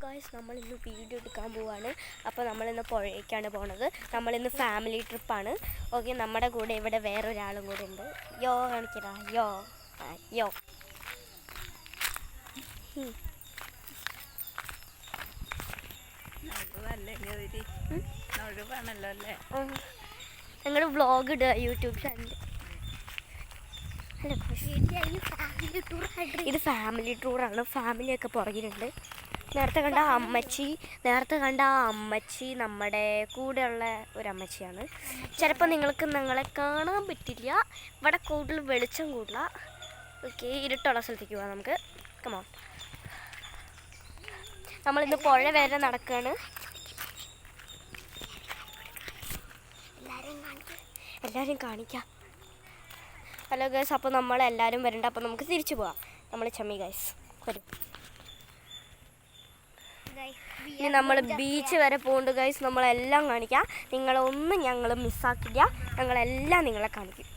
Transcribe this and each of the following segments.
Guys, നമ്മളിന്ന് video എടുക്കാൻ പോവാണ്. അപ്പോൾ നമ്മളിന്ന് പുഴയ്ക്കാണ് പോണത്. നമ്മളിന്ന് ഫാമിലി ട്രിപ്പാണ്. ഓക്കെ, നമ്മുടെ കൂടെ ഇവിടെ വേറൊരാളും കൂടെ ഉണ്ട്. യോ കാണിക്കടാ, യോ യോ. ഞങ്ങളുടെ വ്ളോഗ് ഇടുക യൂട്യൂബ് ചാനൽ. ഇത് ഫാമിലി ടൂറാണ്. ഫാമിലിയൊക്കെ പുറകിലുണ്ട്. നേരത്തെ കണ്ട അമ്മച്ചി നമ്മുടെ കൂടെയുള്ള ഒരമ്മച്ചിയാണ്. ചിലപ്പോൾ നിങ്ങൾക്ക് ഞങ്ങളെ കാണാൻ പറ്റില്ല, ഇവിടെ കൂടുതൽ വെളിച്ചം കൂടില്ല. ഓക്കെ, ഇരുട്ടുള്ള സ്ഥലത്തേക്ക് പോവാം നമുക്ക്. കമോൺ, നമ്മളിന്ന് പുഴ വരെ നടക്കുകയാണ്. എല്ലാവരും കാണിക്കാം. ഹലോ ഗൈസ്, അപ്പോൾ നമ്മളെല്ലാവരും വരണ്ട. അപ്പോൾ നമുക്ക് തിരിച്ചു പോവാം. നമ്മൾ ചമ്മി ഗൈസ് വരും. ഇനി നമ്മൾ ബീച്ച് വരെ പോകുന്നുണ്ട് ഗൈസ്. നമ്മളെല്ലാം കാണിക്കാം. നിങ്ങളൊന്നും ഞങ്ങൾ മിസ്സാക്കില്ല. ഞങ്ങളെല്ലാം നിങ്ങളെ കാണിക്കും.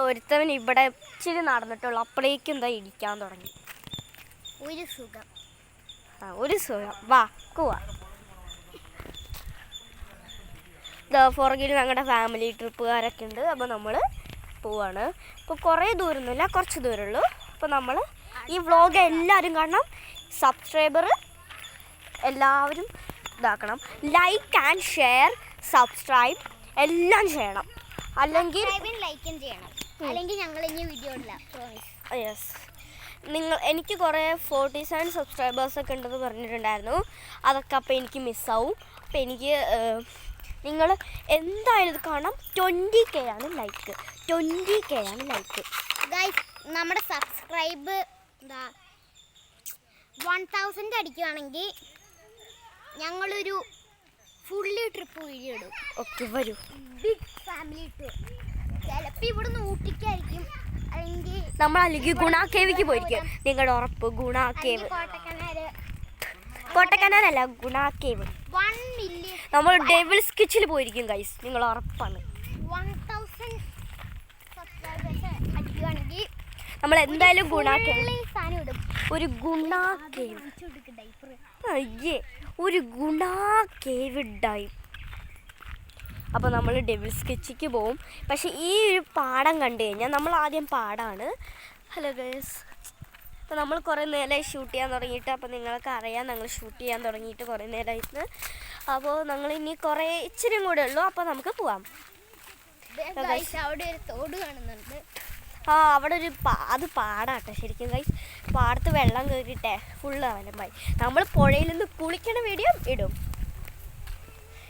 ഒരുത്തവൻ ഇവിടെ ഇച്ചിരി നടന്നിട്ടുള്ളൂ, അപ്പോഴേക്കും എന്താ ഇടിക്കാൻ തുടങ്ങി. ഒരു സുഖം വാ പോവാ. പുറകിൽ ഞങ്ങളുടെ ഫാമിലി ട്രിപ്പുകാരൊക്കെ ഉണ്ട്. അപ്പോൾ നമ്മൾ പോവാണ്. ഇപ്പോൾ കുറേ ദൂരമൊന്നുമില്ല, കുറച്ച് ദൂരമുള്ളൂ. അപ്പോൾ നമ്മൾ ഈ വ്ളോഗ് എല്ലാവരും കാണണം. സബ്സ്ക്രൈബർ എല്ലാവരും ഇതാക്കണം. ലൈക്ക് ആൻഡ് ഷെയർ, സബ്സ്ക്രൈബ് എല്ലാം ചെയ്യണം. അല്ലെങ്കിൽ ലൈക്കും ചെയ്യണം, അല്ലെങ്കിൽ ഞങ്ങൾ ഇനി വീഡിയോ ഇല്ല. യെസ്, എനിക്ക് കുറേ 47 സബ്സ്ക്രൈബേഴ്സൊക്കെ ഉണ്ടെന്ന് പറഞ്ഞിട്ടുണ്ടായിരുന്നു. അതൊക്കെ അപ്പോൾ എനിക്ക് മിസ്സാവും. അപ്പോൾ എനിക്ക് നിങ്ങൾ എന്തായാലും ഇത് കാണാം. 20K ആണ് ലൈക്ക്. 20K ആണ് ലൈക്ക്. ഗൈസ്, നമ്മുടെ സബ്സ്ക്രൈബ് 1000 അടിക്കുകയാണെങ്കിൽ ഞങ്ങളൊരു ഫുള്ളി ട്രിപ്പ് വീഡിയോ ഇടും. ഓക്കെ, വരൂ. Big family tour. ചിലപ്പോൾ ഇവിടുന്ന് ഊട്ടിക്കായിരിക്കും, അല്ലെങ്കിൽ നമ്മളല്ലെങ്കിൽ ഗുണ കേവിക്ക് പോയിരിക്കും. നിങ്ങളുടെ ഉറപ്പ് ഗുണ കേവ്. കോട്ടക്കനാലല്ല, ഗുണ കേവ്. നമ്മൾ ഡെവിൾസ് കിച്ചിൽ പോയിരിക്കും ഗൈസ്. നിങ്ങൾ ഉറപ്പാണ്. 1000 സബ്സ്ക്രൈബേഴ്സ് അടിക്കുകയാണെങ്കിൽ നമ്മൾ എന്തായാലും ഗുണ കേവ്, ഒരു ഗുണ കേവ്, അയ്യേ ഒരു ഗുണ കേവ് ഡൈവ്. അപ്പോൾ നമ്മൾ ഡെവിൾസ് കിച്ചിക്ക് പോവും. പക്ഷേ ഈ ഒരു പാടം കണ്ടു കഴിഞ്ഞാൽ നമ്മൾ ആദ്യം പാടാണ്. ഹലോ ഗൈസ്, അപ്പോൾ നമ്മൾ കുറേ നേരമായി ഷൂട്ട് ചെയ്യാൻ തുടങ്ങിയിട്ട്. അപ്പോൾ നിങ്ങൾക്ക് അറിയാം, ഞങ്ങൾ ഷൂട്ട് ചെയ്യാൻ തുടങ്ങിയിട്ട് കുറേ നേരമായിട്ട്. അപ്പോൾ ഞങ്ങൾ ഇനി കുറേ ഇച്ചിരി കൂടെ ഉള്ളൂ. അപ്പോൾ നമുക്ക് പോവാം. അവിടെ ഒരു തോട് കാണുന്നുണ്ട്. അവിടെ ഒരു അത് പാടാട്ടെ ശരിക്കും ഗൈസ്. പാടത്ത് വെള്ളം കയറിയിട്ടേ ഫുള്ള് അവലമ്പായി. നമ്മൾ പുഴയിൽ നിന്ന് കുളിക്കണ വീഡിയോ ഇടും.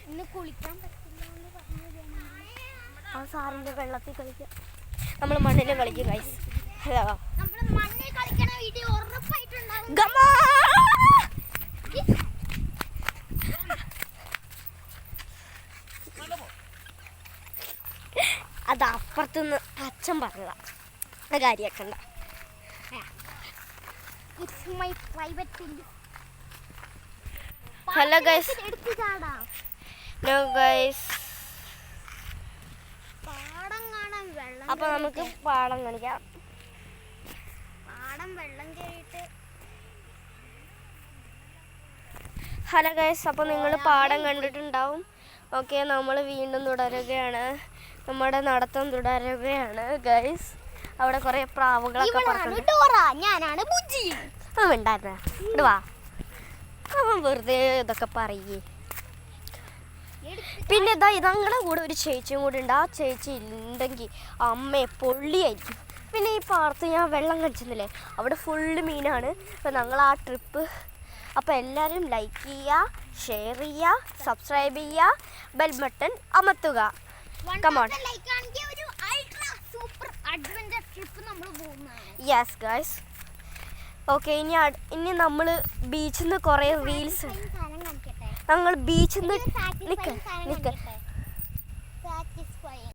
ഇന്ന് കുളിക്കാൻ പറ്റില്ല. ആ സാറിൻ്റെ വെള്ളത്തിൽ കളിക്കാം, നമ്മൾ മണ്ണിൽ കളിക്കും ഗൈസ്. ഹലോ, അത് അപ്പുറത്തുനിന്ന് അച്ഛൻ പറഞ്ഞതാ, കാര്യാക്കണ്ട. Hello guys, hello guys. അപ്പോൾ നമുക്ക് പാടം കാണിക്കാം. വെള്ളം കയറിയിട്ട്. ഹലോ ഗൈസ്, അപ്പോൾ നിങ്ങൾ പാടം കണ്ടിട്ടുണ്ടാവും. ഓക്കെ, നമ്മൾ വീണ്ടും തുടരുകയാണ്. നമ്മുടെ നടത്തം തുടരുകയാണ് ഗൈസ്. അവിടെ കുറേ പ്രാവുകളൊക്കെ ഉണ്ടായിരുന്ന ഇടുവാ. അവൻ വെറുതെ ഇതൊക്കെ പറയേ. പിന്നെ ഞങ്ങളുടെ കൂടെ ഒരു ചേച്ചിയും കൂടെ ഉണ്ട്. ആ ചേച്ചി ഉണ്ടെങ്കിൽ അമ്മയെ പൊള്ളിയായിരിക്കും. പിന്നെ ഈ പാടത്ത് ഞാൻ വെള്ളം കളിച്ചെന്നില്ലേ, അവിടെ ഫുള്ള് മീനാണ്. അപ്പോൾ ഞങ്ങൾ ആ ട്രിപ്പ്. അപ്പോൾ എല്ലാവരും ലൈക്ക് ചെയ്യുക, ഷെയർ ചെയ്യുക, സബ്സ്ക്രൈബ് ചെയ്യുക, ബെൽ ബട്ടൺ അമർത്തുക. കമോൺ. Yes guys. ഓക്കെ, ഇനി നമ്മൾ ബീച്ചിൽ നിന്ന് കുറേ റീൽസ്. ഞങ്ങൾ ബീച്ചിൽ നിന്ന്